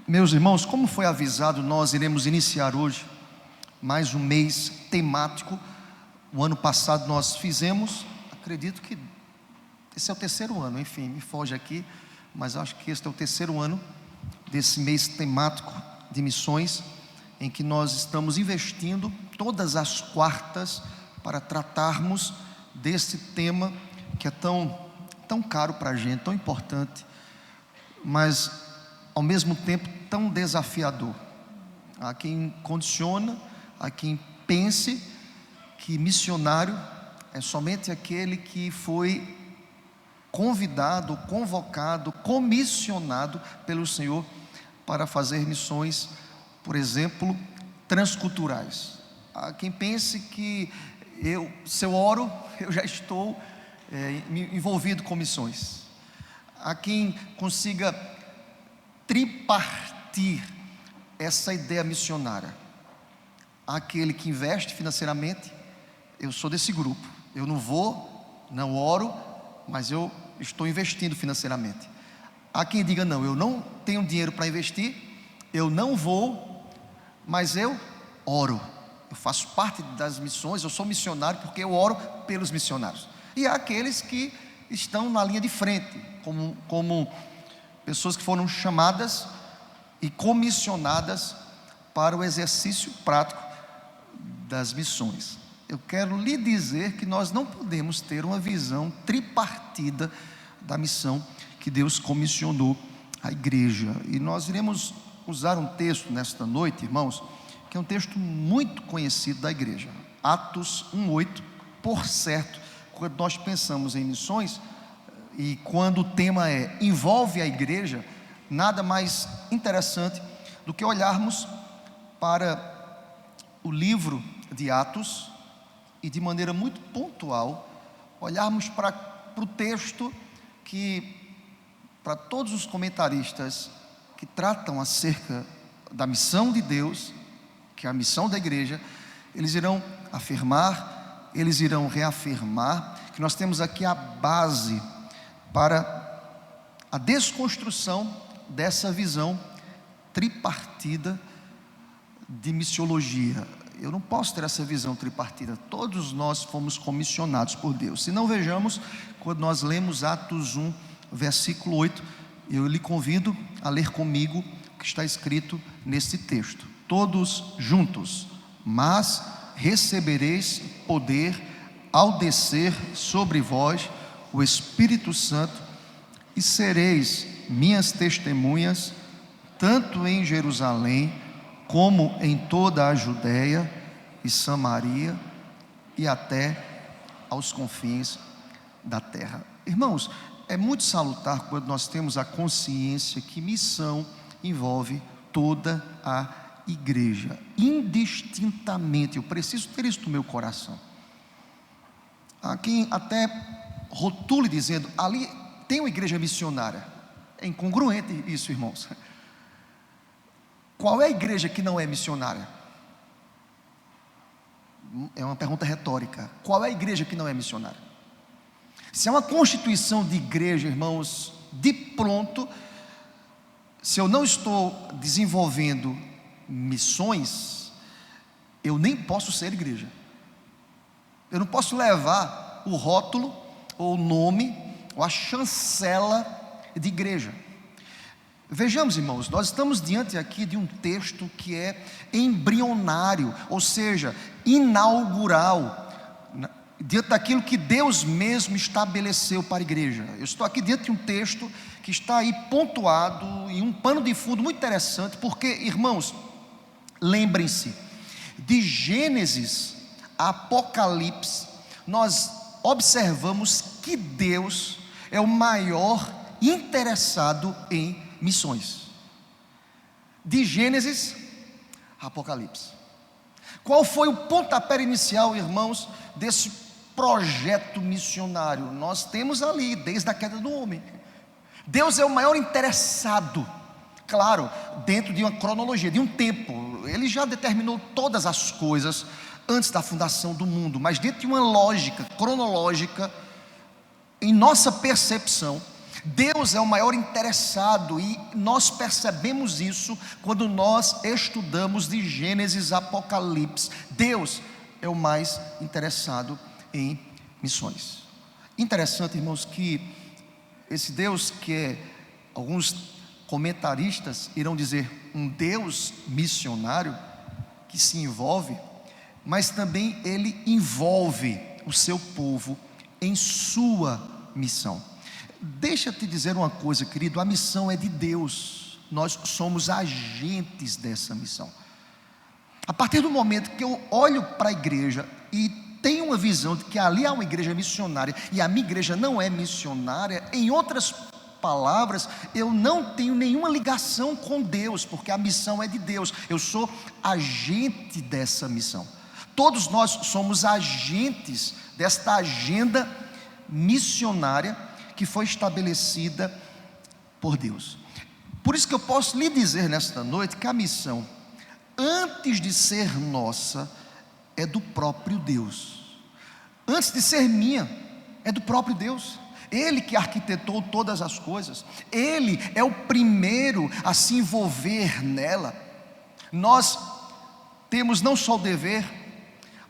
Meus irmãos, como foi avisado, nós iremos iniciar hoje mais um mês temático. O ano passado nós fizemos, acredito que esse é o terceiro ano, enfim, me foge aqui, mas acho que este é o terceiro ano desse mês temático de missões, em que nós estamos investindo todas as quartas para tratarmos desse tema que é tão caro para a gente, tão importante, mas ao mesmo tempo tão desafiador. Há quem condiciona, há quem pense que missionário é somente aquele que foi convidado, convocado, comissionado pelo Senhor para fazer missões, por exemplo, transculturais. Há quem pense que se eu oro, eu já estou envolvido com missões. Há quem consiga tripartir essa ideia missionária. Há aquele que investe financeiramente. Eu sou desse grupo, eu não oro, mas eu estou investindo financeiramente. Há quem diga, não, eu não tenho dinheiro para investir, eu não vou, mas eu oro, eu faço parte das missões, eu sou missionário porque eu oro pelos missionários. E há aqueles que estão na linha de frente, como pessoas que foram chamadas e comissionadas para o exercício prático das missões. Eu quero lhe dizer que nós não podemos ter uma visão tripartida da missão que Deus comissionou à igreja. E nós iremos usar um texto nesta noite, irmãos, que é um texto muito conhecido da igreja, Atos 1:8. Por certo, quando nós pensamos em missões, e quando o tema envolve a igreja, nada mais interessante do que olharmos para o livro de Atos e de maneira muito pontual, olharmos para o texto que, para todos os comentaristas que tratam acerca da missão de Deus, que é a missão da igreja, eles irão afirmar, eles irão reafirmar, que nós temos aqui a base para a desconstrução dessa visão tripartida de missiologia. Eu não posso ter essa visão tripartida. Todos nós fomos comissionados por Deus. Se não, vejamos quando nós lemos Atos 1, versículo 8. Eu lhe convido a ler comigo o que está escrito nesse texto. Todos juntos. Mas recebereis poder ao descer sobre vós o Espírito Santo, e sereis minhas testemunhas, tanto em Jerusalém, como em toda a Judéia e Samaria, e até aos confins da terra. Irmãos, é muito salutar quando nós temos a consciência que missão envolve toda a igreja, indistintamente. Eu preciso ter isso no meu coração. Há quem até rotule dizendo, ali tem uma igreja missionária. É incongruente isso, irmãos. Qual é a igreja que não é missionária? É uma pergunta retórica. Qual é a igreja que não é missionária? Se é uma constituição de igreja, irmãos, de pronto, se eu não estou desenvolvendo missões, eu nem posso ser igreja. Eu não posso levar o rótulo, ou o nome, ou a chancela de igreja. Vejamos, irmãos, nós estamos diante aqui de um texto que é embrionário, ou seja, inaugural, diante daquilo que Deus mesmo estabeleceu para a igreja. Eu estou aqui diante de um texto que está aí pontuado em um pano de fundo muito interessante, porque, irmãos, lembrem-se, de Gênesis a Apocalipse, nós observamos que Deus é o maior interessado em missões. De Gênesis a Apocalipse. Qual foi o pontapé inicial, irmãos, desse projeto missionário? Nós temos ali, desde a queda do homem. Deus é o maior interessado, claro, dentro de uma cronologia, de um tempo. Ele já determinou todas as coisas antes da fundação do mundo, mas dentro de uma lógica cronológica, em nossa percepção, Deus é o maior interessado, e nós percebemos isso quando nós estudamos de Gênesis a Apocalipse. Deus é o mais interessado em missões. Interessante, irmãos, que esse Deus, que alguns comentaristas irão dizer um Deus missionário, que se envolve, mas também ele envolve o seu povo em sua missão. Deixa eu te dizer uma coisa, querido, a missão é de Deus, nós somos agentes dessa missão. A partir do momento que eu olho para a igreja e tenho uma visão de que ali há uma igreja missionária e a minha igreja não é missionária, em outras palavras, eu não tenho nenhuma ligação com Deus, porque a missão é de Deus, eu sou agente dessa missão. Todos nós somos agentes desta agenda missionária que foi estabelecida por Deus. Por isso que eu posso lhe dizer nesta noite que a missão, antes de ser nossa, é do próprio Deus. Antes de ser minha, é do próprio Deus. Ele que arquitetou todas as coisas, Ele é o primeiro a se envolver nela. Nós temos não só o dever,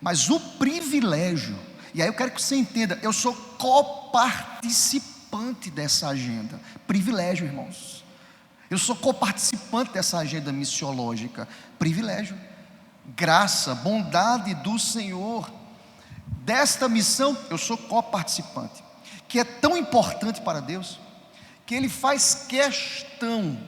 mas o privilégio, e aí eu quero que você entenda, eu sou coparticipante dessa agenda. Privilégio, irmãos. Eu sou coparticipante dessa agenda missiológica. Privilégio, graça, bondade do Senhor. Desta missão eu sou coparticipante, que é tão importante para Deus, que Ele faz questão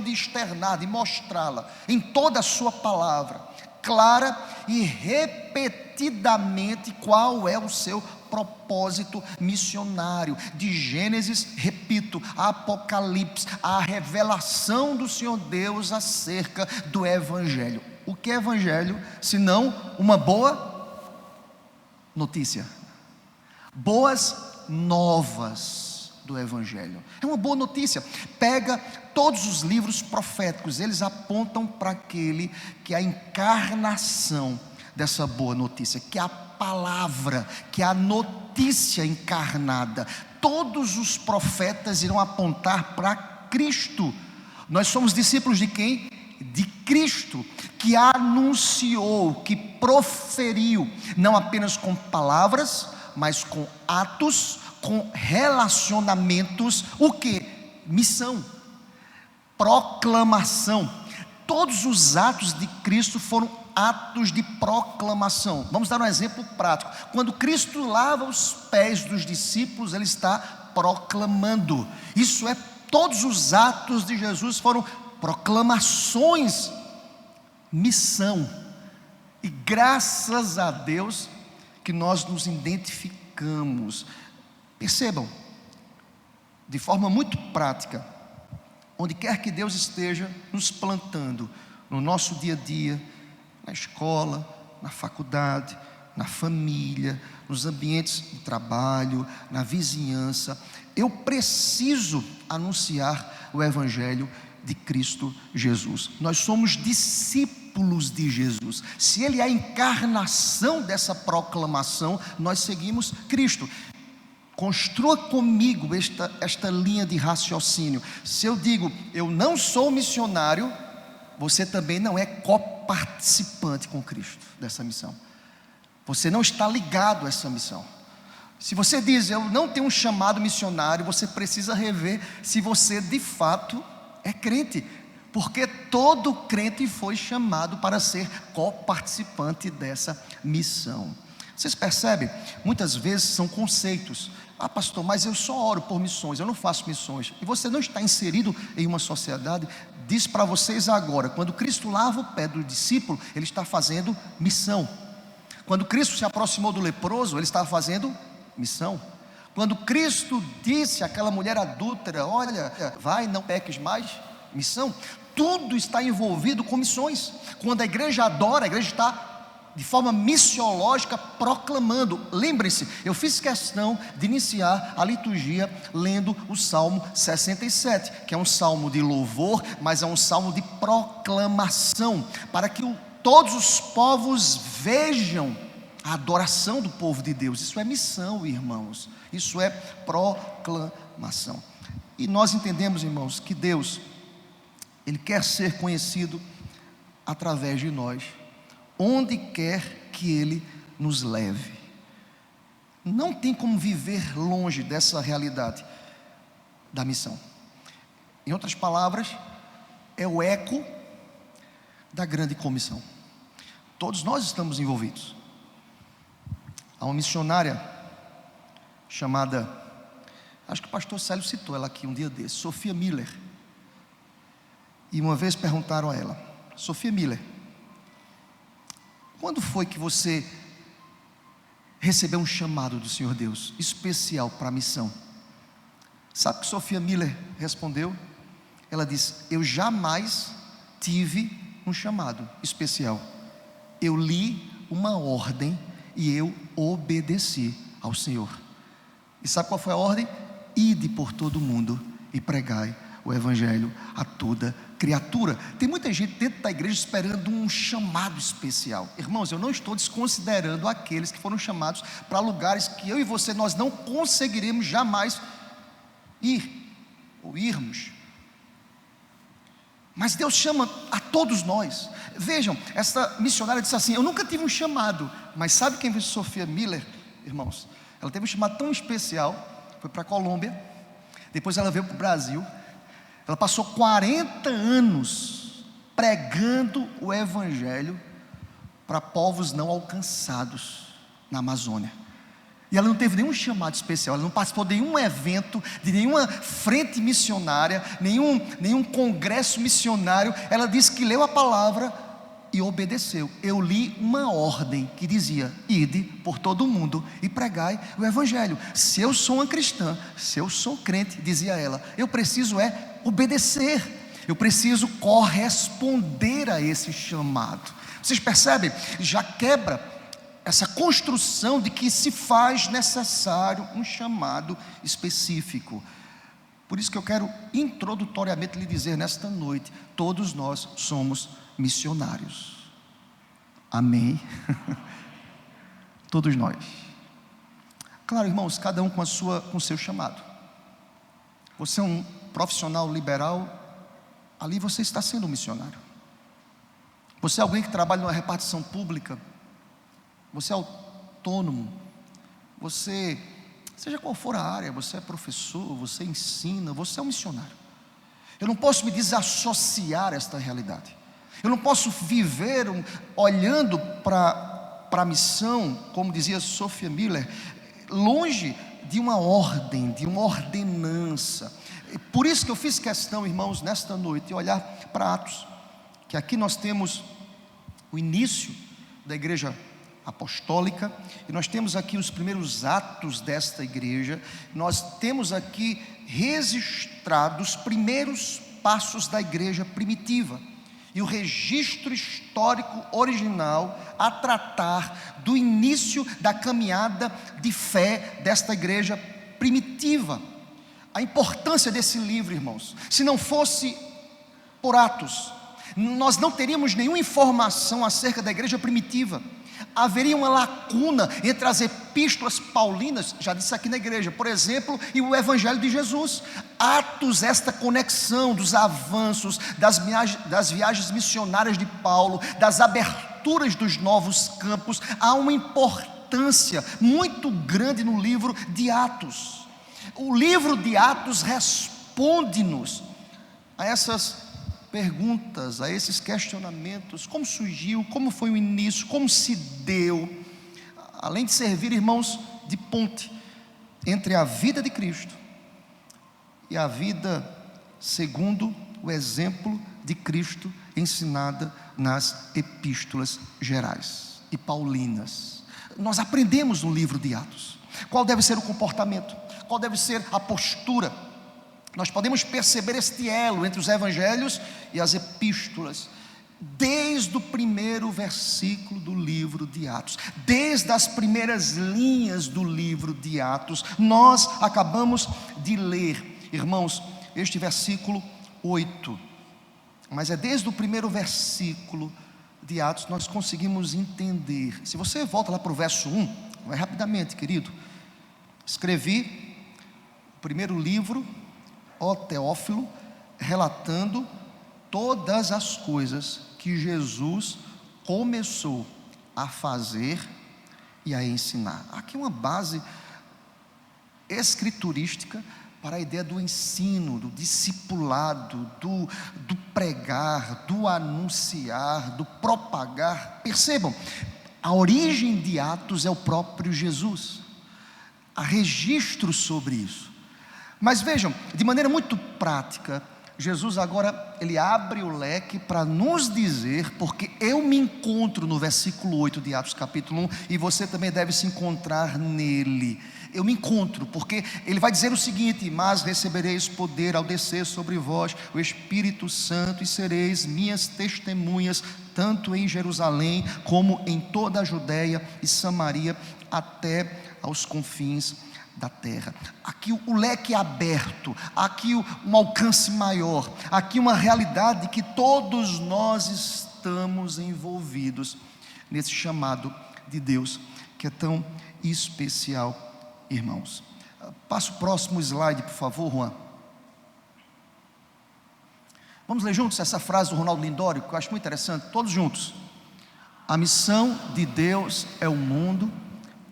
de externar, de mostrá-la em toda a sua palavra, clara e repetidamente, qual é o seu propósito missionário, de Gênesis, repito, a Apocalipse, a revelação do Senhor Deus acerca do Evangelho. O que é Evangelho, senão uma boa notícia? Boas novas do Evangelho. É uma boa notícia. Pega todos os livros proféticos, eles apontam para aquele que é a encarnação dessa boa notícia, que é a palavra, que é a notícia encarnada. Todos os profetas irão apontar para Cristo. Nós somos discípulos de quem? De Cristo, que anunciou, que proferiu, não apenas com palavras, mas com atos, com relacionamentos. O que? Missão, proclamação. Todos os atos de Cristo foram atos de proclamação. Vamos dar um exemplo prático. Quando Cristo lava os pés dos discípulos, Ele está proclamando. Isso é, todos os atos de Jesus foram proclamações, missão. E graças a Deus que nós nos identificamos. Percebam, de forma muito prática, onde quer que Deus esteja nos plantando, no nosso dia a dia, na escola, na faculdade, na família, nos ambientes de trabalho, na vizinhança, eu preciso anunciar o Evangelho de Cristo Jesus. Nós somos discípulos de Jesus. Se Ele é a encarnação dessa proclamação, nós seguimos Cristo. Construa comigo esta linha de raciocínio. Se eu digo, eu não sou missionário, você também não é coparticipante com Cristo dessa missão. Você não está ligado a essa missão. Se você diz, eu não tenho um chamado missionário, você precisa rever se você de fato é crente, porque todo crente foi chamado para ser coparticipante dessa missão. Vocês percebem? Muitas vezes são conceitos. Ah, pastor, mas eu só oro por missões, eu não faço missões. E você não está inserido em uma sociedade. Diz para vocês agora, quando Cristo lava o pé do discípulo, Ele está fazendo missão. Quando Cristo se aproximou do leproso, Ele estava fazendo missão. Quando Cristo disse àquela mulher adúltera, olha, vai, não peques mais, missão. Tudo está envolvido com missões. Quando a igreja adora, a igreja está de forma missiológica proclamando. Lembre-se, eu fiz questão de iniciar a liturgia lendo o Salmo 67, que é um salmo de louvor, mas é um salmo de proclamação, para que todos os povos vejam a adoração do povo de Deus. Isso é missão, irmãos. Isso é proclamação. E nós entendemos, irmãos, que Deus, Ele quer ser conhecido através de nós, onde quer que Ele nos leve. Não tem como viver longe dessa realidade da missão. Em outras palavras, é o eco da grande comissão. Todos nós estamos envolvidos. Há uma missionária chamada, acho que o pastor Célio citou ela aqui um dia desse, Sophia Miller. E uma vez perguntaram a ela: Sophia Miller, quando foi que você recebeu um chamado do Senhor Deus especial para a missão? Sabe o que Sophia Miller respondeu? Ela disse: eu jamais tive um chamado especial. Eu li uma ordem e eu obedeci ao Senhor. E sabe qual foi a ordem? Ide por todo o mundo e pregai o Evangelho a toda criatura. Tem muita gente dentro da igreja esperando um chamado especial. Irmãos, eu não estou desconsiderando aqueles que foram chamados para lugares que eu e você, nós não conseguiremos jamais ir ou irmos. Mas Deus chama a todos nós. Vejam, essa missionária disse assim: eu nunca tive um chamado. Mas sabe quem foi Sophia Miller, irmãos? Ela teve um chamado tão especial. Foi para a Colômbia. Depois ela veio para o Brasil. Ela passou 40 anos pregando o Evangelho para povos não alcançados na Amazônia. E ela não teve nenhum chamado especial, ela não participou de nenhum evento, de nenhuma frente missionária, nenhum congresso missionário. Ela disse que leu a palavra e obedeceu. Eu li uma ordem que dizia: ide por todo o mundo e pregai o Evangelho. Se eu sou uma cristã, se eu sou crente, dizia ela, eu preciso obedecer, eu preciso corresponder a esse chamado. Vocês percebem? Já quebra essa construção de que se faz necessário um chamado específico. Por isso que eu quero introdutoriamente lhe dizer nesta noite: todos nós somos missionários. Amém? Todos nós. Claro, irmãos, cada um com o seu chamado. Você é um profissional liberal, ali você está sendo um missionário. Você é alguém que trabalha numa repartição pública, você é autônomo, você, seja qual for a área, você é professor, você ensina, você é um missionário. Eu não posso me desassociar esta realidade. Eu não posso viver olhando para a missão, como dizia Sophia Miller, longe de uma ordem, de uma ordenança. Por isso que eu fiz questão, irmãos, nesta noite, olhar para Atos, que aqui nós temos o início da igreja apostólica, e nós temos aqui os primeiros atos desta igreja. Nós temos aqui registrados os primeiros passos da igreja primitiva, e o registro histórico original a tratar do início da caminhada de fé desta igreja primitiva. A importância desse livro, irmãos, se não fosse por Atos, nós não teríamos nenhuma informação acerca da igreja primitiva. Haveria uma lacuna entre as epístolas paulinas, já disse aqui na igreja, por exemplo, e o Evangelho de Jesus. Atos, esta conexão dos avanços, das viagens missionárias de Paulo, das aberturas dos novos campos. Há uma importância muito grande no livro de Atos. O livro de Atos responde-nos a essas perguntas, a esses questionamentos: como surgiu, como foi o início, como se deu, além de servir, irmãos, de ponte entre a vida de Cristo e a vida segundo o exemplo de Cristo ensinada nas epístolas gerais e paulinas. Nós aprendemos no livro de Atos qual deve ser o comportamento, qual deve ser a postura. Nós podemos perceber este elo entre os evangelhos e as epístolas, desde o primeiro versículo do livro de Atos, desde as primeiras linhas do livro de Atos. Nós acabamos de ler, irmãos, este versículo 8, mas é desde o primeiro versículo de Atos nós conseguimos entender. Se você volta lá para o verso 1, vai rapidamente, querido. Escrevi o primeiro livro, ó Teófilo, relatando todas as coisas que Jesus começou a fazer e a ensinar. Aqui uma base escriturística para a ideia do ensino, do discipulado, do pregar, do anunciar, do propagar. Percebam, a origem de Atos é o próprio Jesus. Há registros sobre isso. Mas vejam, de maneira muito prática, Jesus agora, ele abre o leque para nos dizer, porque eu me encontro no versículo 8 de Atos capítulo 1, e você também deve se encontrar nele. Eu me encontro, porque ele vai dizer o seguinte: mas recebereis poder ao descer sobre vós o Espírito Santo, e sereis minhas testemunhas, tanto em Jerusalém, como em toda a Judéia e Samaria, até aos confins da terra. Aqui o leque é aberto, aqui um alcance maior, aqui uma realidade que todos nós estamos envolvidos nesse chamado de Deus, que é tão especial, irmãos. Passa o próximo slide, por favor, Juan. Vamos ler juntos essa frase do Ronaldo Lindório, que eu acho muito interessante, todos juntos. A missão de Deus é o mundo,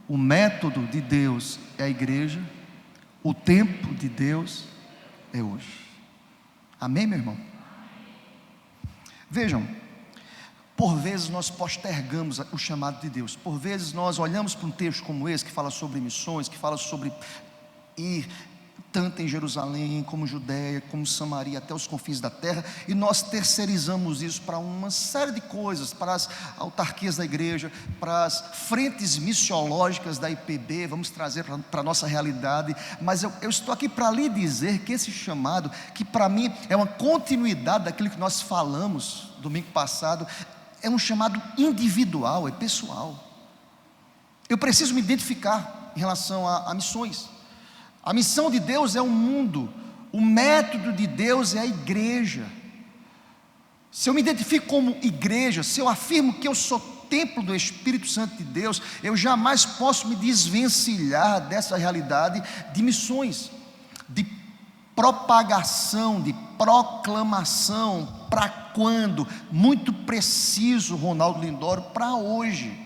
o método de Deus é a igreja, o tempo de Deus é hoje. Amém, meu irmão? Vejam, por vezes nós postergamos o chamado de Deus. Por vezes nós olhamos para um texto como esse, que fala sobre missões, que fala sobre ir tanto em Jerusalém, como Judéia, como Samaria, até os confins da terra, e nós terceirizamos isso para uma série de coisas, para as autarquias da igreja, para as frentes missiológicas da IPB, vamos trazer para a nossa realidade. Mas eu estou aqui para lhe dizer que esse chamado, que para mim é uma continuidade daquilo que nós falamos domingo passado, é um chamado individual, é pessoal. Eu preciso me identificar em relação a missões. A missão de Deus é o mundo, o método de Deus é a igreja. Se eu me identifico como igreja, se eu afirmo que eu sou templo do Espírito Santo de Deus, eu jamais posso me desvencilhar dessa realidade de missões, de propagação, de proclamação. Para quando? Muito preciso, Ronaldo Lindório, para hoje.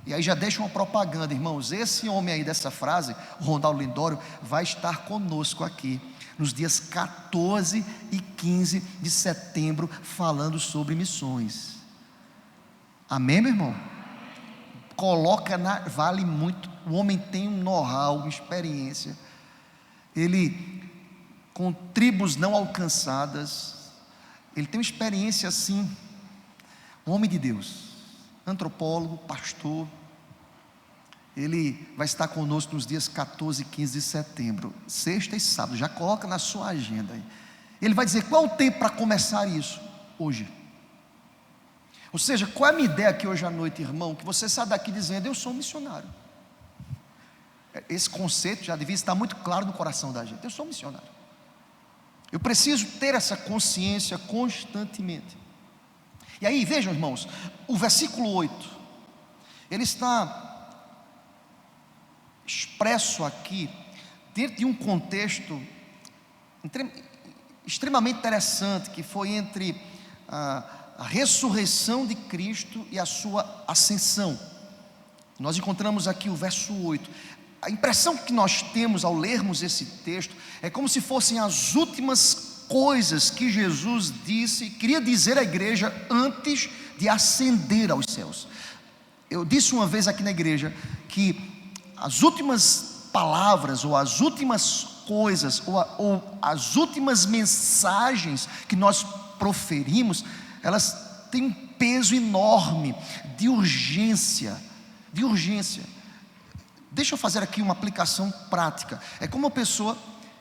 E aí já deixa uma propaganda, irmãos. Esse homem aí dessa frase, o Ronaldo Lindório, vai estar conosco aqui nos dias 14 e 15 de setembro, falando sobre missões. Amém, meu irmão? Vale muito. O homem tem um know-how, uma experiência. Ele, com tribos não alcançadas, ele tem uma experiência assim. Um homem de Deus, antropólogo, pastor. Ele vai estar conosco nos dias 14 e 15 de setembro, sexta e sábado. Já coloca na sua agenda aí. Ele vai dizer qual é o tempo para começar isso? Hoje. Ou seja, qual é a minha ideia aqui hoje à noite, irmão? Que você sai daqui dizendo: eu sou um missionário. Esse conceito já devia estar muito claro no coração da gente. Eu sou um missionário. Eu preciso ter essa consciência constantemente. E aí, vejam, irmãos, o versículo 8, ele está expresso aqui dentro de um contexto extremamente interessante, que foi entre a ressurreição de Cristo e a sua ascensão. Nós encontramos aqui o verso 8. A impressão que nós temos ao lermos esse texto é como se fossem as últimas coisas que Jesus disse, queria dizer à igreja antes de ascender aos céus. Eu disse uma vez aqui na igreja que as últimas palavras, ou as últimas coisas, ou as últimas mensagens que nós proferimos, elas têm um peso enorme de urgência, de urgência. Deixa eu fazer aqui uma aplicação prática. É como uma pessoa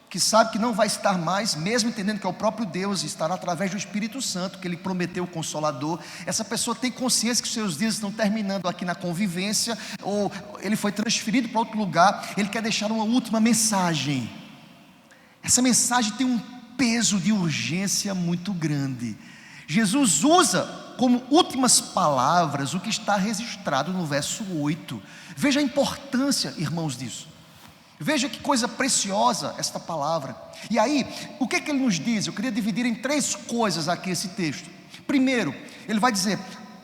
que sabe que não vai estar mais, mesmo entendendo que é o próprio Deus, estará através do Espírito Santo, que Ele prometeu o Consolador. Essa pessoa tem consciência que os seus dias estão terminando aqui na convivência, ou ele foi transferido para outro lugar. Ele quer deixar uma última mensagem. Essa mensagem tem um peso de urgência muito grande. Jesus usa como últimas palavras o que está registrado no verso 8. Veja a importância, irmãos, disso. Veja que coisa preciosa esta palavra. E aí, o que ele nos diz? Eu queria dividir em 3 coisas aqui esse texto. Primeiro, ele vai dizer,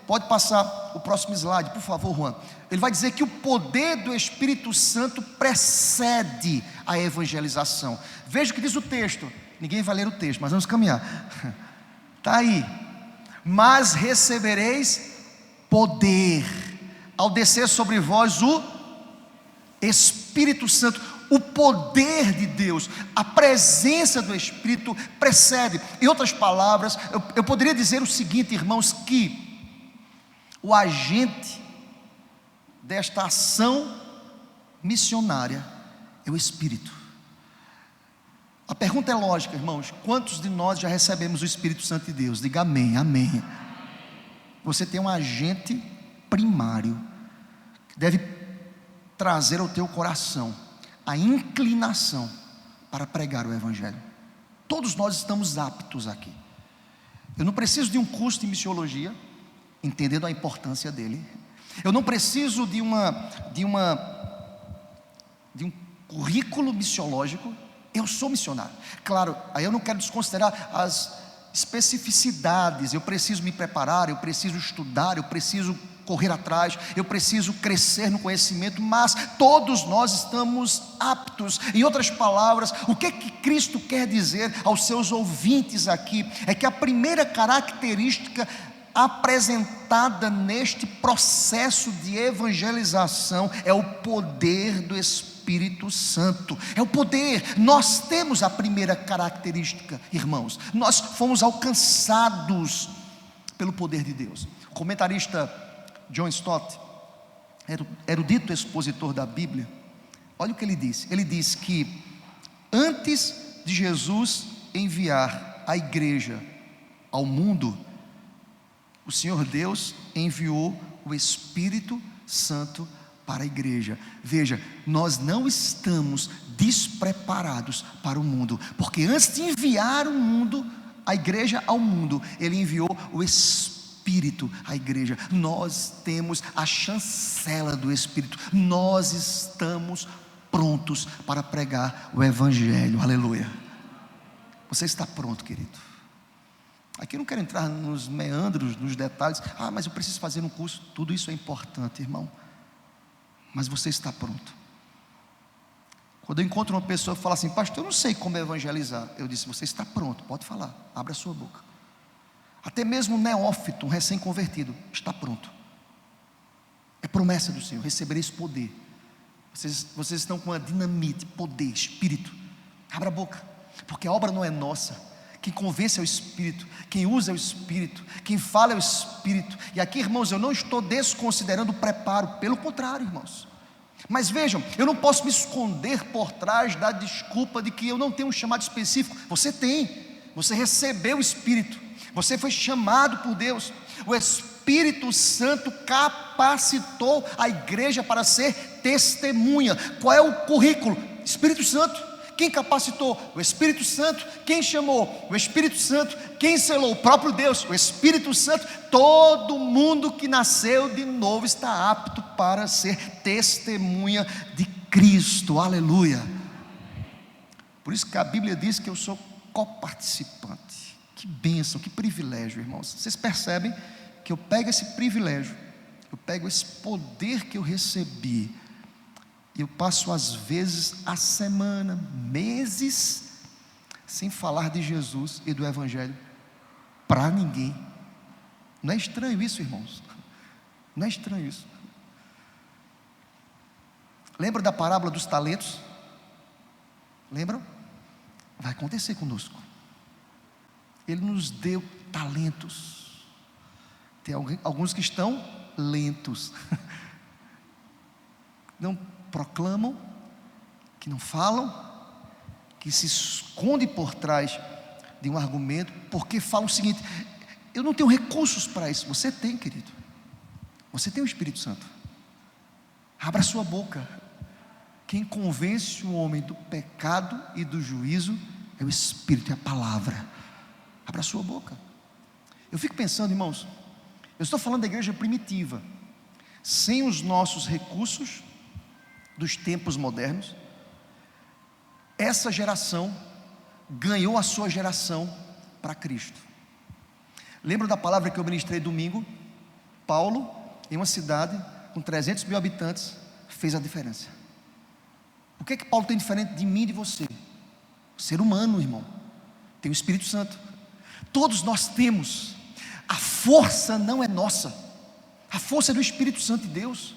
pode passar o próximo slide, por favor, Juan. Ele vai dizer que o poder do Espírito Santo precede a evangelização. Veja o que diz o texto. Ninguém vai ler o texto, mas vamos caminhar. Está aí. Mas recebereis poder ao descer sobre vós o Espírito Santo. O poder de Deus, a presença do Espírito precede. Em outras palavras, eu poderia dizer o seguinte, irmãos, que o agente desta ação missionária é o Espírito. A pergunta é lógica, irmãos: quantos de nós já recebemos o Espírito Santo de Deus? Diga amém, amém. Você tem um agente primário que deve trazer ao teu coração a inclinação para pregar o Evangelho. Todos nós estamos aptos aqui. Eu não preciso de um curso de missiologia, entendendo a importância dele. Eu não preciso de um currículo missiológico. Eu sou missionário. Claro, aí eu não quero desconsiderar as especificidades. Eu preciso me preparar, eu preciso estudar, eu preciso correr atrás, eu preciso crescer no conhecimento, mas todos nós estamos aptos. Em outras palavras, o que Cristo quer dizer aos seus ouvintes aqui é que a primeira característica apresentada neste processo de evangelização é o poder do Espírito Santo. É o poder. Nós temos a primeira característica, irmãos. Nós fomos alcançados pelo poder de Deus. O comentarista John Stott, erudito expositor da Bíblia, olha o que ele disse. Ele diz que antes de Jesus enviar a igreja ao mundo, o Senhor Deus enviou o Espírito Santo para a igreja. Veja, nós não estamos despreparados para o mundo, porque antes de enviar o mundo, a igreja ao mundo, Ele enviou o Espírito à igreja. Nós temos a chancela do Espírito. Nós estamos prontos para pregar o Evangelho. Aleluia. Você está pronto, querido? Aqui eu não quero entrar nos meandros, nos detalhes. Mas eu preciso fazer um curso. Tudo isso é importante, irmão. Mas você está pronto. Quando eu encontro uma pessoa que fala assim: pastor, eu não sei como evangelizar, eu disse: você está pronto, pode falar, abra a sua boca. Até mesmo um neófito, um recém-convertido, está pronto. É promessa do Senhor, recebereis poder. Vocês estão com a dinamite, poder, Espírito. Abra a boca, porque a obra não é nossa. Quem convence é o Espírito, quem usa é o Espírito, quem fala é o Espírito. E aqui, irmãos, eu não estou desconsiderando o preparo, pelo contrário, irmãos. Mas vejam, eu não posso me esconder por trás da desculpa de que eu não tenho um chamado específico. Você tem, você recebeu o Espírito, você foi chamado por Deus. O Espírito Santo capacitou a igreja para ser testemunha. Qual é o currículo? Espírito Santo. Quem capacitou? O Espírito Santo. Quem chamou? O Espírito Santo. Quem selou? O próprio Deus, o Espírito Santo. Todo mundo que nasceu de novo está apto para ser testemunha de Cristo. Aleluia. Por isso que a Bíblia diz que eu sou coparticipante. Que bênção, que privilégio, irmãos. Vocês percebem que eu pego esse privilégio, eu pego esse poder que eu recebi, e eu passo às vezes a semana, meses, sem falar de Jesus e do Evangelho para ninguém. Não é estranho isso, irmãos? Não é estranho isso? Lembra da parábola dos talentos? Lembram? Vai acontecer conosco. Ele nos deu talentos. Tem alguns que estão lentos, não proclamam, que não falam, que se esconde por trás de um argumento, porque falam o seguinte: eu não tenho recursos para isso. Você tem, querido. Você tem o Espírito Santo. Abra sua boca. Quem convence o homem do pecado e do juízo é o Espírito, é a palavra. Abra sua boca. Eu fico pensando, irmãos, Eu estou falando da igreja primitiva, sem os nossos recursos dos tempos modernos. Essa geração ganhou a sua geração para Cristo. Lembra da palavra que eu ministrei domingo? Paulo, em uma cidade com 300 mil habitantes, fez a diferença. O que é que Paulo tem diferente de mim e de você? O ser humano, irmão, tem o Espírito Santo. Todos nós temos. A força não é nossa, a força é do Espírito Santo de Deus.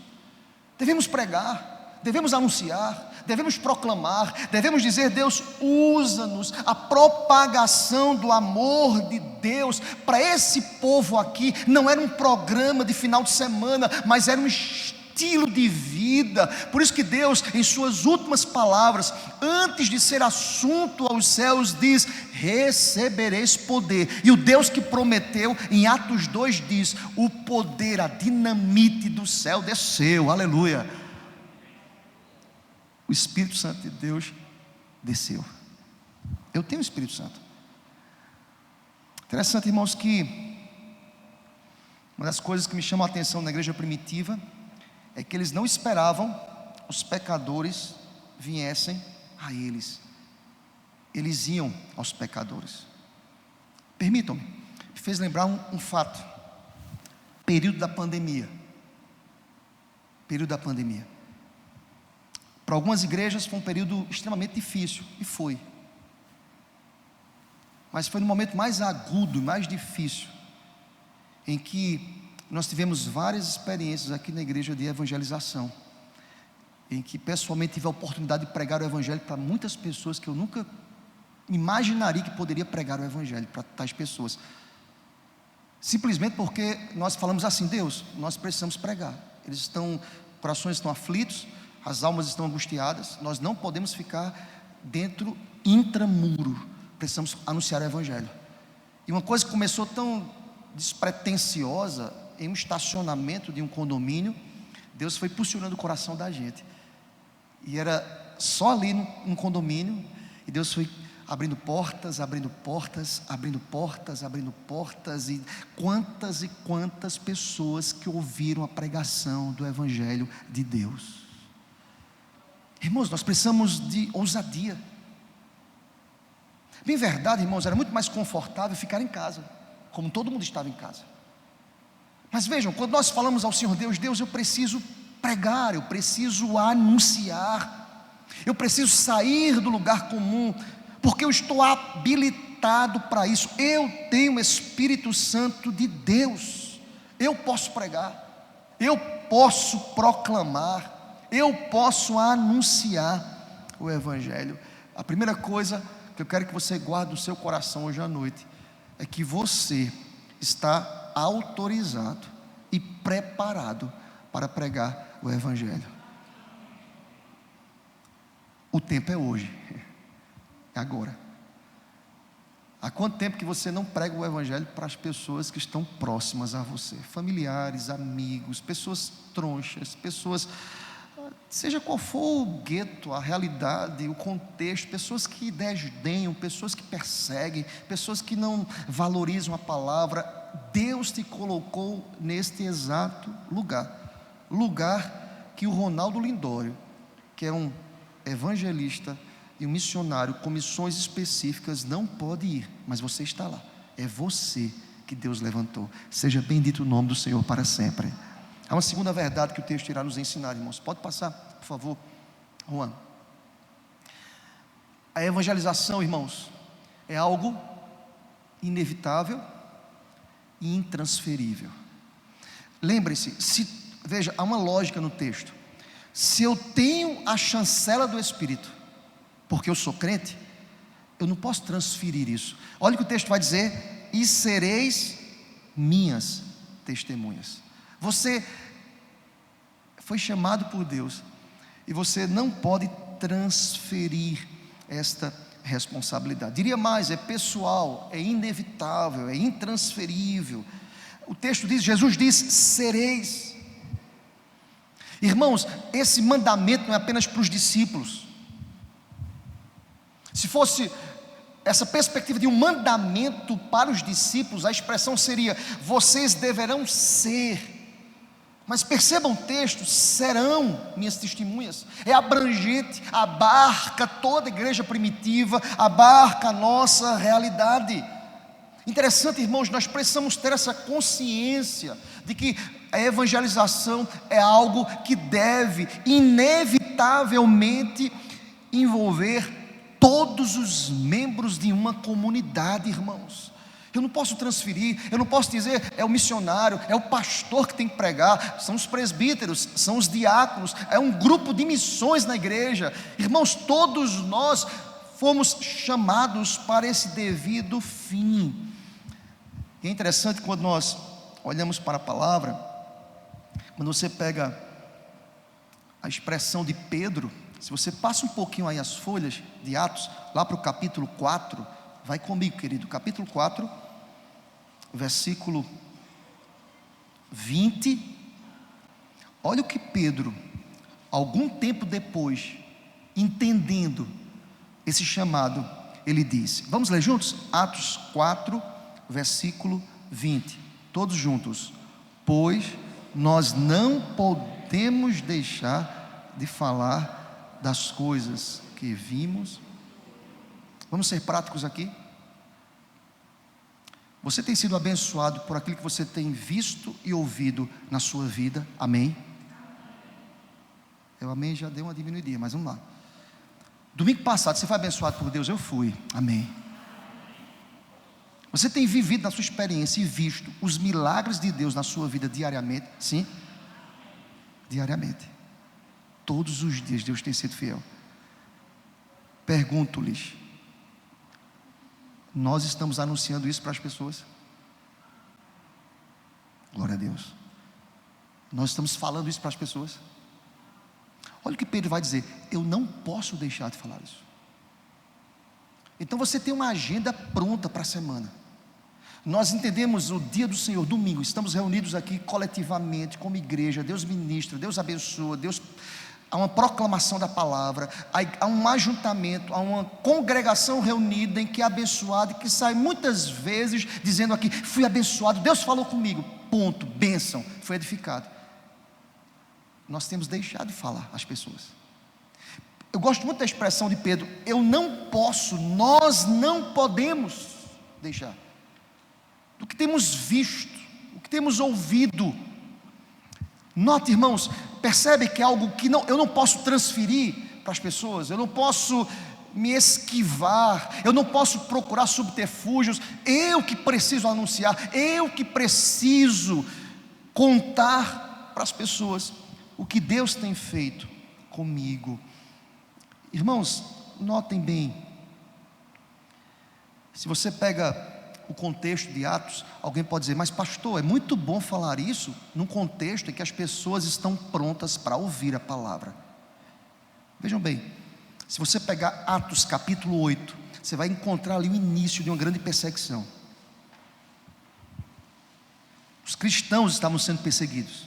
Devemos pregar, devemos anunciar, devemos proclamar, devemos dizer: Deus, usa-nos. A propagação do amor de Deus para esse povo aqui não era um programa de final de semana, mas era um estilo de vida. Por isso que Deus, em suas últimas palavras, antes de ser assunto aos céus, diz: recebereis poder. E o Deus que prometeu, em Atos 2 diz: o poder, a dinamite do céu desceu. Aleluia. O Espírito Santo de Deus desceu. Eu tenho o Espírito Santo. Interessante, irmãos, que uma das coisas que me chama a atenção na igreja primitiva é que eles não esperavam os pecadores viessem a eles. Eles iam aos pecadores. Permitam-me, me fez lembrar um fato. Período da pandemia. Período da pandemia. Para algumas igrejas foi um período extremamente difícil, e foi. Mas foi no momento mais agudo, mais difícil, em que nós tivemos várias experiências aqui na igreja de evangelização, em que pessoalmente tive a oportunidade de pregar o evangelho para muitas pessoas que eu nunca imaginaria que poderia pregar o evangelho para tais pessoas, simplesmente porque nós falamos assim: Deus, nós precisamos pregar. Corações estão aflitos, as almas estão angustiadas, nós não podemos ficar dentro, intramuro, precisamos anunciar o evangelho. E uma coisa que começou tão despretensiosa, em um estacionamento de um condomínio, Deus foi impulsionando o coração da gente, e era só ali no condomínio, e Deus foi abrindo portas, abrindo portas, abrindo portas, abrindo portas, e quantas pessoas que ouviram a pregação do evangelho de Deus. Irmãos, nós precisamos de ousadia. Bem verdade, irmãos, era muito mais confortável ficar em casa, como todo mundo estava em casa. Mas vejam, quando nós falamos ao Senhor Deus: Deus, eu preciso pregar, eu preciso anunciar, eu preciso sair do lugar comum, porque eu estou habilitado para isso. Eu tenho o Espírito Santo de Deus, eu posso pregar, eu posso proclamar, eu posso anunciar o evangelho. A primeira coisa que eu quero que você guarde no seu coração hoje à noite é que você está autorizado e preparado para pregar o evangelho. O tempo é hoje, é agora. Há quanto tempo que você não prega o evangelho para as pessoas que estão próximas a você? Familiares, amigos, pessoas tronchas, pessoas, seja qual for o gueto, a realidade, o contexto, pessoas que desdenham, pessoas que perseguem, pessoas que não valorizam a palavra. Deus te colocou neste exato lugar que o Ronaldo Lindório, que é um evangelista e um missionário com missões específicas, não pode ir, mas você está lá. É você que Deus levantou. Seja bendito o nome do Senhor para sempre. Há uma segunda verdade que o texto irá nos ensinar, irmãos. Pode passar, por favor, Juan. A evangelização, irmãos, é algo inevitável e intransferível. Lembre-se, veja, há uma lógica no texto. Se eu tenho a chancela do Espírito, porque eu sou crente, eu não posso transferir isso. Olha o que o texto vai dizer: e sereis minhas testemunhas. Você foi chamado por Deus, e você não pode transferir esta responsabilidade. Diria mais, é pessoal, é inevitável, é intransferível. O texto diz, Jesus diz: sereis. Irmãos, esse mandamento não é apenas para os discípulos. Se fosse essa perspectiva de um mandamento para os discípulos, a expressão seria: vocês deverão ser. Mas percebam o texto: serão minhas testemunhas. É abrangente, abarca toda a igreja primitiva, abarca a nossa realidade. Interessante, irmãos, nós precisamos ter essa consciência de que a evangelização é algo que deve inevitavelmente envolver todos os membros de uma comunidade, irmãos. Eu não posso transferir, eu não posso dizer é o missionário, é o pastor que tem que pregar, são os presbíteros, são os diáconos, é um grupo de missões na igreja. Irmãos, todos nós fomos chamados para esse devido fim. E é interessante quando nós olhamos para a palavra, quando você pega a expressão de Pedro, se você passa um pouquinho aí as folhas de Atos, lá para o capítulo 4, vai comigo, querido, capítulo 4, versículo 20, olha o que Pedro, algum tempo depois, entendendo esse chamado, ele disse, vamos ler juntos? Atos 4, versículo 20, todos juntos: pois nós não podemos deixar de falar das coisas que vimos. Vamos ser práticos aqui. Você tem sido abençoado por aquilo que você tem visto e ouvido na sua vida, amém? Eu amém já deu uma diminuidinha, mas vamos lá. Domingo passado você foi abençoado por Deus? Eu fui, amém. Você tem vivido na sua experiência e visto os milagres de Deus na sua vida diariamente? Sim? Diariamente. Todos os dias Deus tem sido fiel. Pergunto-lhes: nós estamos anunciando isso para as pessoas? Glória a Deus. Nós estamos falando isso para as pessoas? Olha o que Pedro vai dizer: eu não posso deixar de falar isso. Então você tem uma agenda pronta para a semana. Nós entendemos o dia do Senhor, domingo, estamos reunidos aqui coletivamente, como igreja, Deus ministra, Deus abençoa, há uma proclamação da palavra, há um ajuntamento, há uma congregação reunida em que é abençoado, e que sai muitas vezes dizendo aqui: fui abençoado, Deus falou comigo, ponto, bênção, foi edificado. Nós temos deixado de falar às pessoas. Eu gosto muito da expressão de Pedro: eu não posso, nós não podemos deixar. Do que temos visto, o que temos ouvido. Note, irmãos, percebe que é algo que eu não posso transferir para as pessoas, eu não posso me esquivar, eu não posso procurar subterfúgios. Eu que preciso anunciar, eu que preciso contar para as pessoas o que Deus tem feito comigo. Irmãos, notem bem, se você pega o contexto de Atos, alguém pode dizer: mas pastor, é muito bom falar isso num contexto em que as pessoas estão prontas para ouvir a palavra. Vejam bem, se você pegar Atos capítulo 8, você vai encontrar ali o início de uma grande perseguição. Os cristãos estavam sendo perseguidos.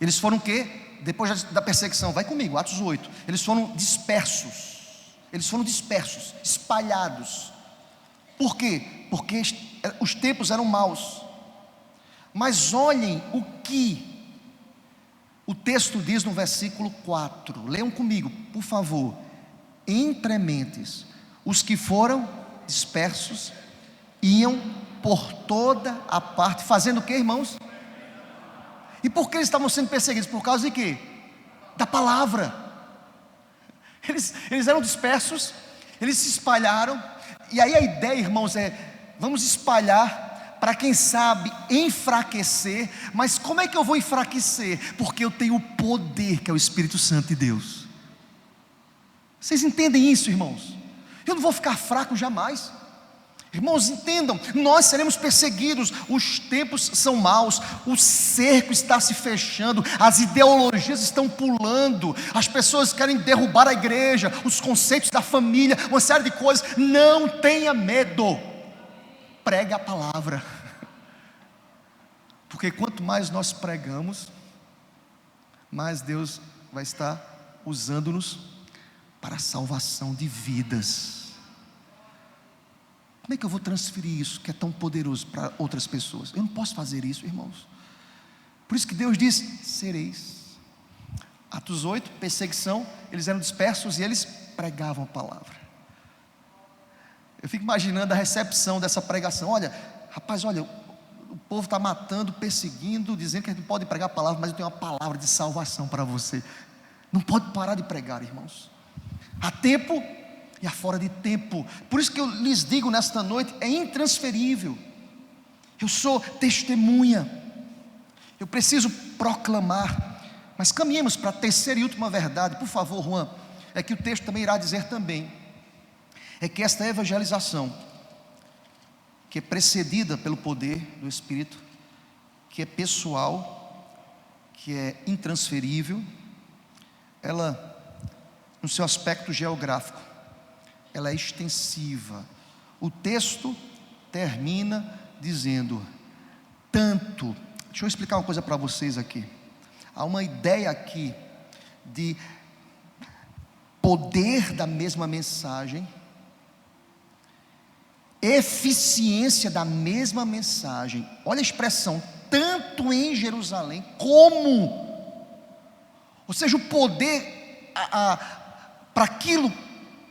Eles foram o quê? Depois da perseguição, vai comigo, Atos 8, eles foram dispersos, espalhados. Por quê? Porque os tempos eram maus. Mas olhem o que o texto diz no versículo 4, leiam comigo, por favor. Entre mentes, os que foram dispersos iam por toda a parte, fazendo o que, irmãos? E por que eles estavam sendo perseguidos? Por causa de quê? Da palavra. Eles eram dispersos, eles se espalharam. E aí a ideia, irmãos, é: vamos espalhar para, quem sabe, enfraquecer. Mas como é que eu vou enfraquecer? Porque eu tenho o poder, que é o Espírito Santo de Deus. Vocês entendem isso, irmãos? Eu não vou ficar fraco jamais. Irmãos, entendam, nós seremos perseguidos, os tempos são maus, o cerco está se fechando, as ideologias estão pulando, as pessoas querem derrubar a igreja, os conceitos da família, uma série de coisas. Não tenha medo, pregue a palavra, porque quanto mais nós pregamos, mais Deus vai estar usando-nos para a salvação de vidas. Como é que eu vou transferir isso que é tão poderoso para outras pessoas? Eu não posso fazer isso, irmãos. Por isso que Deus diz: sereis. Atos 8, perseguição, eles eram dispersos e eles pregavam a palavra. Eu fico imaginando a recepção dessa pregação. Olha, rapaz, olha, o povo está matando, perseguindo, dizendo que a gente não pode pregar a palavra, mas eu tenho uma palavra de salvação para você. Não pode parar de pregar, irmãos. Há tempo e há fora de tempo. Por isso que eu lhes digo nesta noite, é intransferível. Eu sou testemunha, eu preciso proclamar. Mas caminhemos para a terceira e última verdade, por favor, Juan. É que o texto também irá dizer também, é que esta evangelização, que é precedida pelo poder do Espírito, que é pessoal, que é intransferível, ela, no seu aspecto geográfico, ela é extensiva. O texto termina dizendo: tanto. Deixa eu explicar uma coisa para vocês aqui. Há uma ideia aqui de poder da mesma mensagem, eficiência da mesma mensagem. Olha a expressão, tanto em Jerusalém como, ou seja, o poder para aquilo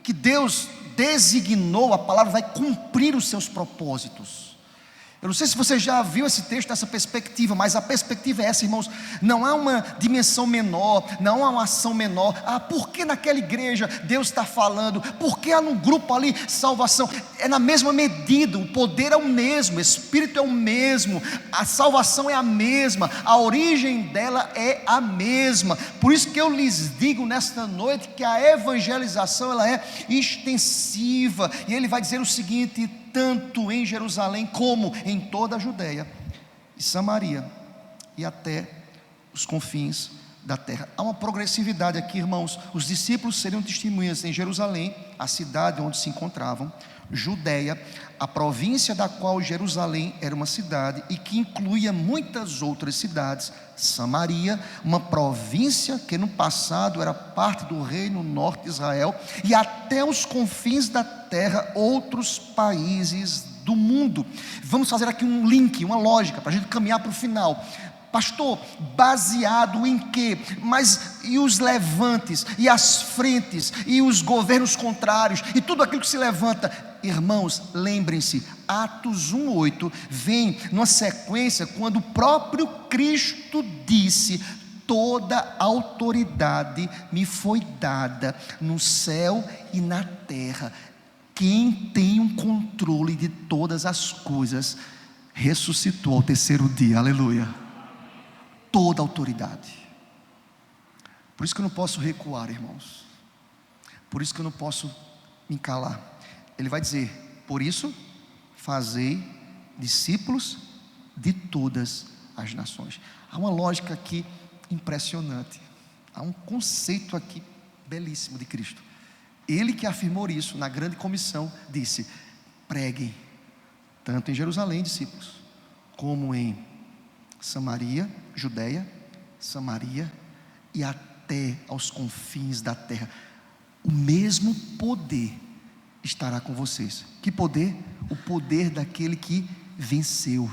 que Deus designou, a palavra vai cumprir os seus propósitos. Eu não sei se você já viu esse texto dessa perspectiva, mas a perspectiva é essa, irmãos. Não há uma dimensão menor, não há uma ação menor. Por que naquela igreja Deus está falando? Por que há num grupo ali salvação? É na mesma medida, o poder é o mesmo, o Espírito é o mesmo, a salvação é a mesma, a origem dela é a mesma. Por isso que eu lhes digo nesta noite que a evangelização ela é extensiva. E ele vai dizer o seguinte: tanto em Jerusalém como em toda a Judéia e Samaria e até os confins da terra. Há uma progressividade aqui, irmãos. Os discípulos seriam testemunhas em Jerusalém, a cidade onde se encontravam, Judéia, a província da qual Jerusalém era uma cidade e que incluía muitas outras cidades, Samaria, uma província que no passado era parte do reino norte de Israel, e até os confins da terra, outros países do mundo. Vamos fazer aqui um link, uma lógica, para a gente caminhar para o final. Pastor, baseado em quê? Mas e os levantes, e as frentes, e os governos contrários, e tudo aquilo que se levanta? Irmãos, lembrem-se, Atos 1:8 vem numa sequência quando o próprio Cristo disse: toda autoridade me foi dada no céu e na terra. Quem tem um controle de todas as coisas ressuscitou ao terceiro dia, aleluia. Toda autoridade. Por isso que eu não posso recuar, irmãos. Por isso que eu não posso me calar. Ele vai dizer: por isso, fazei discípulos de todas as nações. Há uma lógica aqui impressionante. Há um conceito aqui belíssimo de Cristo. Ele que afirmou isso na grande comissão, disse: preguem, tanto em Jerusalém, discípulos, como em Samaria, Judéia, Samaria e até aos confins da terra. O mesmo poder estará com vocês. Que poder? O poder daquele que venceu,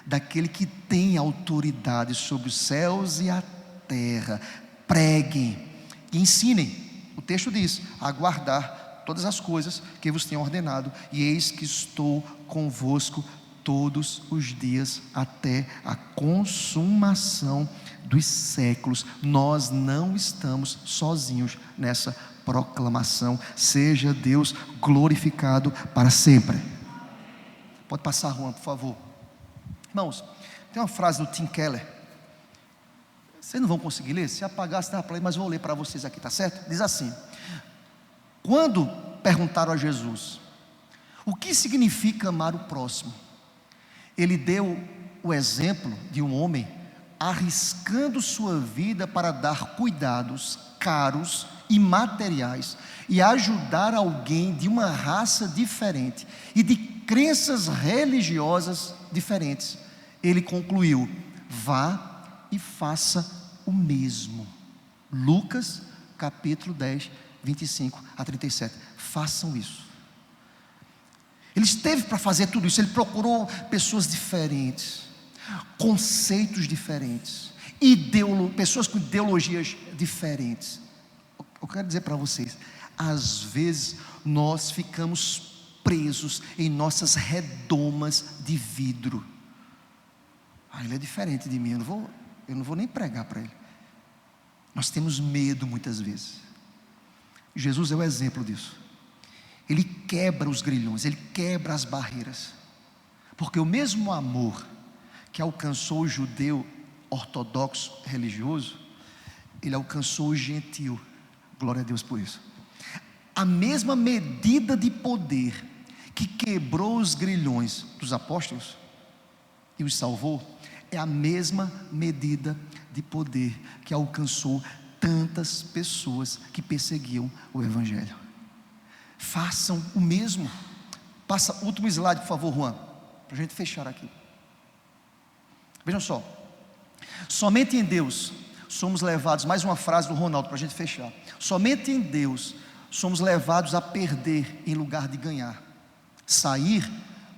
daquele que tem autoridade sobre os céus e a terra. Preguem e ensinem. O texto diz: aguardar todas as coisas que vos tenho ordenado, e eis que estou convosco todos os dias até a consumação dos séculos. Nós não estamos sozinhos nessa proclamação. Seja Deus glorificado para sempre. Pode passar, Juan, por favor. Irmãos, tem uma frase do Tim Keller. Vocês não vão conseguir ler? Se apagasse, dava para ler, mas vou ler para vocês aqui, tá certo? Diz assim: quando perguntaram a Jesus o que significa amar o próximo, ele deu o exemplo de um homem arriscando sua vida para dar cuidados caros e materiais e ajudar alguém de uma raça diferente e de crenças religiosas diferentes. Ele concluiu: vá e faça o mesmo. Lucas capítulo 10, 25 a 37. Façam isso. Ele esteve para fazer tudo isso. Ele procurou pessoas diferentes, conceitos diferentes, pessoas com ideologias diferentes. Eu quero dizer para vocês, às vezes nós ficamos presos em nossas redomas de vidro. Ele é diferente de mim, eu não vou nem pregar para ele. Nós temos medo muitas vezes. Jesus é o exemplo disso. Ele quebra os grilhões, ele quebra as barreiras, porque o mesmo amor que alcançou o judeu ortodoxo religioso, ele alcançou o gentil. Glória a Deus por isso. A mesma medida de poder que quebrou os grilhões dos apóstolos e os salvou, é a mesma medida de poder que alcançou tantas pessoas que perseguiam o Evangelho. Façam o mesmo. Passa o último slide, por favor, Juan, para a gente fechar aqui. Vejam só, somente em Deus somos levados, mais uma frase do Ronaldo para a gente fechar. Somente em Deus somos levados a perder em lugar de ganhar, sair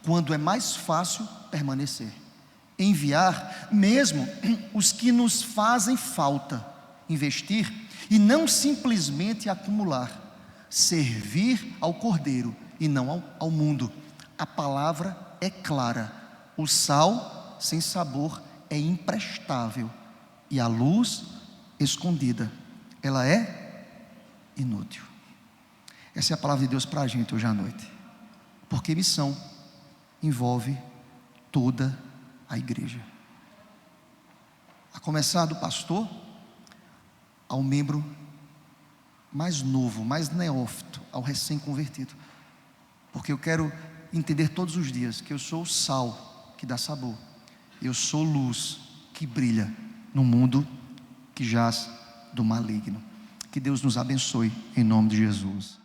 quando é mais fácil permanecer, enviar mesmo os que nos fazem falta, investir e não simplesmente acumular, servir ao Cordeiro e não ao mundo. A palavra é clara: o sal sem sabor é imprestável e a luz escondida, ela é inútil. Essa é a palavra de Deus para a gente hoje à noite, porque missão envolve toda a igreja, a começar do pastor ao membro mais novo, mais neófito, ao recém-convertido, porque eu quero entender todos os dias que eu sou o sal que dá sabor, eu sou luz que brilha no mundo que jaz do maligno. Que Deus nos abençoe em nome de Jesus.